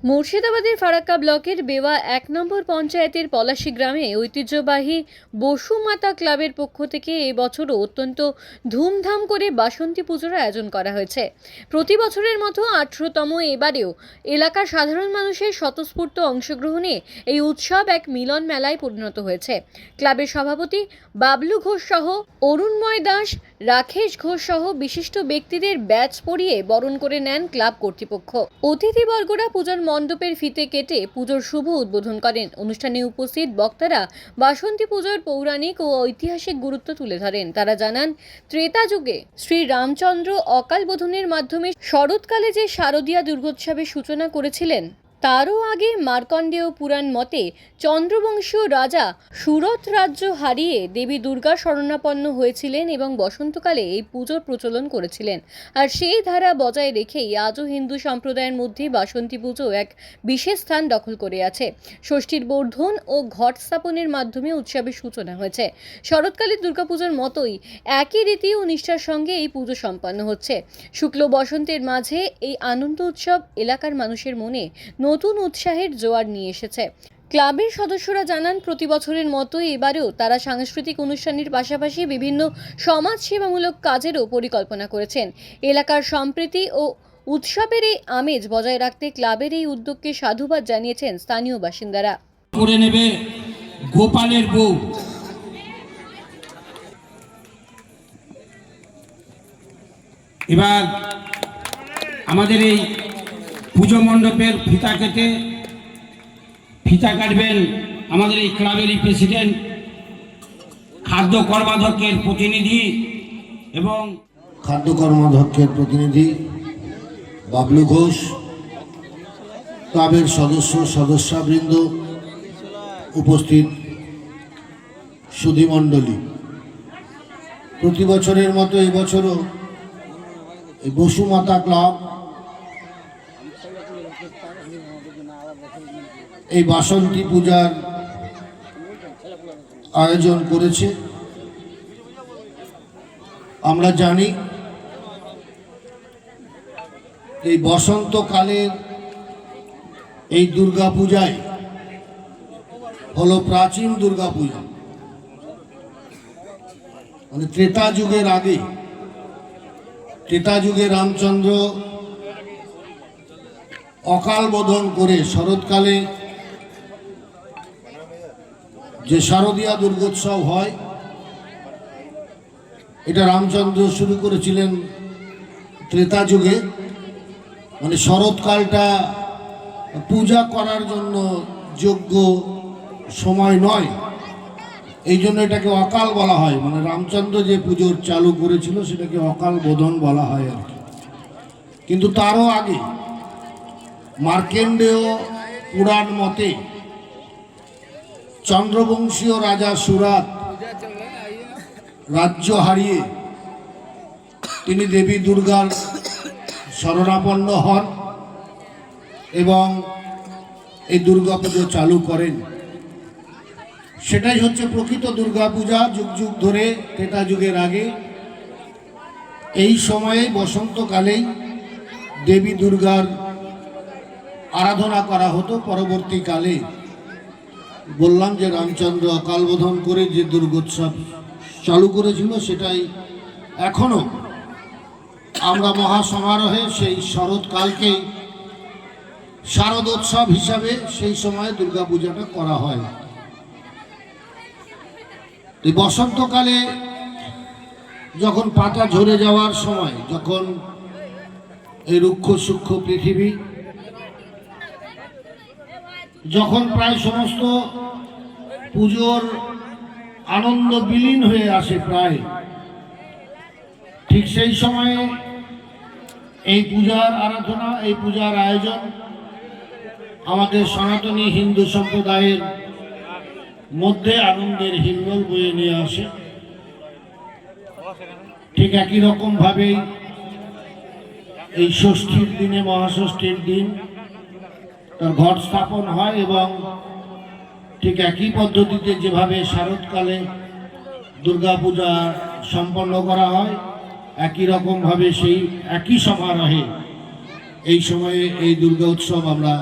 মুর্শিদাবাদের ফারাক্কা ব্লকের বেওয়া ১ নম্বর পঞ্চায়েতের পলাশী গ্রামে ঐতিহ্যবাহী বসুমাতা ক্লাবের পক্ষ থেকে এই বছরও অত্যন্ত ধুমধাম করে বাসন্তী পুজোর আয়োজন করা হয়েছে। প্রতি বছরের মতো ১৮তম এবারেও এলাকার সাধারণ মানুষের স্বতঃস্ফূর্ত অংশগ্রহণে এই উৎসব এক মিলন মেলায় পরিণত হয়েছে। ক্লাবের সভাপতি বাবলু ঘোষ সহ অরুণময় দাস, রাকেশ ঘোষ সহ বিশিষ্ট ব্যক্তিদের ব্যাচ পরিয়ে বরণ করে নেন ক্লাব কর্তৃপক্ষ। অতিথিবর্গরা পূজার মণ্ডপের ফিতে কেটে পুজোর শুভ উদ্বোধন করেন। অনুষ্ঠানে উপস্থিত বক্তারা বাসন্তী পুজোর পৌরাণিক ও ঐতিহাসিক গুরুত্ব তুলে ধরেন। তারা জানান, ত্রেতা যুগে শ্রী রামচন্দ্র অকাল বোধনের মাধ্যমে শরৎকালে যে শারদীয়া দুর্গোৎসবের সূচনা করেছিলেন, তারও আগে মার্কণ্ডেয় পুরাণ মতে চন্দ্রবংশীয় রাজা সুরত রাজ্য হারিয়ে দেবী দুর্গা শরণাপন্ন হয়েছিলেন এবং বসন্তকালে এই পুজোর প্রচলন করেছিলেন। আর সেই ধারা বজায় রেখেই আজও হিন্দু সম্প্রদায়ের মধ্যে বাসন্তী পুজো এক বিশেষ স্থান দখল করে আছে। ষষ্ঠীর বর্ধন ও ঘট স্থাপনের মাধ্যমে উৎসবের সূচনা হয়েছে। শরৎকালের দুর্গাপুজোর মতোই একই রীতি ও নিষ্ঠার সঙ্গে এই পুজো সম্পন্ন হচ্ছে। শুক্ল বসন্তের মাঝে এই আনন্দ উৎসব এলাকার মানুষের মনে নতুন উৎসাহের জোয়ার নিয়ে এসেছে। ক্লাবের সদস্যরা জানান, প্রতি বছরের মতো এবারেও তারা সাংস্কৃতিক অনুষ্ঠানের পাশাপাশি বিভিন্ন সমাজ সেবামূলক কাজেরও পরিকল্পনা করেছেন। এলাকার সম্প্রীতি ও উৎসবের এই আমেজ বজায় রাখতে ক্লাবের এই উদ্যোগকে সাধুবাদ জানিয়েছেন স্থানীয় বাসিন্দারা। করে নেবে গোপালের বউ। এবার আমাদের এই পুজো মণ্ডপের ফিতা কাটবেন আমাদের এই ক্লাবেরই প্রেসিডেন্ট, খাদ্য কর্মাধ্যক্ষের প্রতিনিধি এবং খাদ্য কর্মাধ্যক্ষের প্রতিনিধি বাবলু ঘোষ, ক্লাবের সদস্যবৃন্দ, উপস্থিত সুধীমণ্ডলী। প্রতি বছরের মতো এবছরও এই বসুমাতা ক্লাব এই বাসন্তী পূজার আয়োজন করেছে। আমরা জানি এই বসন্তকালের এই দুর্গা পূজায় হলো প্রাচীন দুর্গা পূজা, মানে ত্রেতা যুগের আগে। ত্রেতা যুগে রামচন্দ্র অকাল বোধন করে শরৎকালে যে শারদীয়া দুর্গোৎসব হয়, এটা রামচন্দ্র শুরু করেছিলেন ত্রেতা যুগে। মানে শরৎকালটা পূজা করার জন্য যোগ্য সময় নয়, এই জন্য এটাকে অকাল বলা হয়। মানে রামচন্দ্র যে পুজোর চালু করেছিল সেটাকে অকাল বোধন বলা হয় আর কি। কিন্তু তারও আগে মার্কণ্ডেয় পুরাণ মতে চন্দ্রবংশীয় রাজা সুরত রাজ্য হারিয়ে তিনি দেবী দুর্গার শরণাপন্ন হন এবং এই দুর্গাপুজো চালু করেন। সেটাই হচ্ছে প্রকৃত দুর্গাপূজা। যুগ যুগ ধরে ত্রেতা যুগের আগে এই সময়ে বসন্তকালেই দেবী দুর্গার আরাধনা করা হতো। পরবর্তীকালে বললাম যে রামচন্দ্র অকাল বোধন করে যে দুর্গোৎসব চালু করেছিল, সেটাই এখনো আমরা মহাসমারোহে সেই শরৎকালকেই শারদোৎসব হিসাবে সেই সময় দুর্গাপূজাটা করা হয়। এই বসন্তকালে যখন পাতা ঝরে যাওয়ার সময়, যখন এই রুক্ষ সূক্ষ্ম পৃথিবী, যখন প্রায় সমস্ত পুজোর আনন্দ বিলীন হয়ে আসে প্রায়, ঠিক সেই সময়ে এই পূজার আরাধনা, এই পূজার আয়োজন আমাদের সনাতনী হিন্দু সম্প্রদায়ের মধ্যে আনন্দের হিল্লোল বয়ে নিয়ে আসে। ঠিক একই রকম ভাবেই এই ষষ্ঠীর দিনে, মহাষষ্ঠীর দিন তার ঘট স্থাপন হয় এবং ঠিক একই পদ্ধতিতে যেভাবে শরৎকালে দুর্গাপূজা সম্পন্ন করা হয়, একই রকমভাবে সেই একই সমারোহে এই সময়ে এই দুর্গা উৎসব আমরা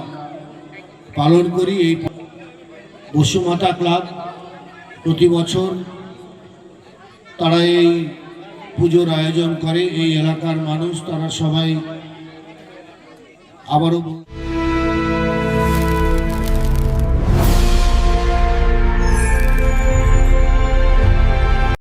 পালন করি। এই বসুমাতা ক্লাব প্রতি বছর তারা এই পুজোর আয়োজন করে। এই এলাকার মানুষ তারা সবাই আবারও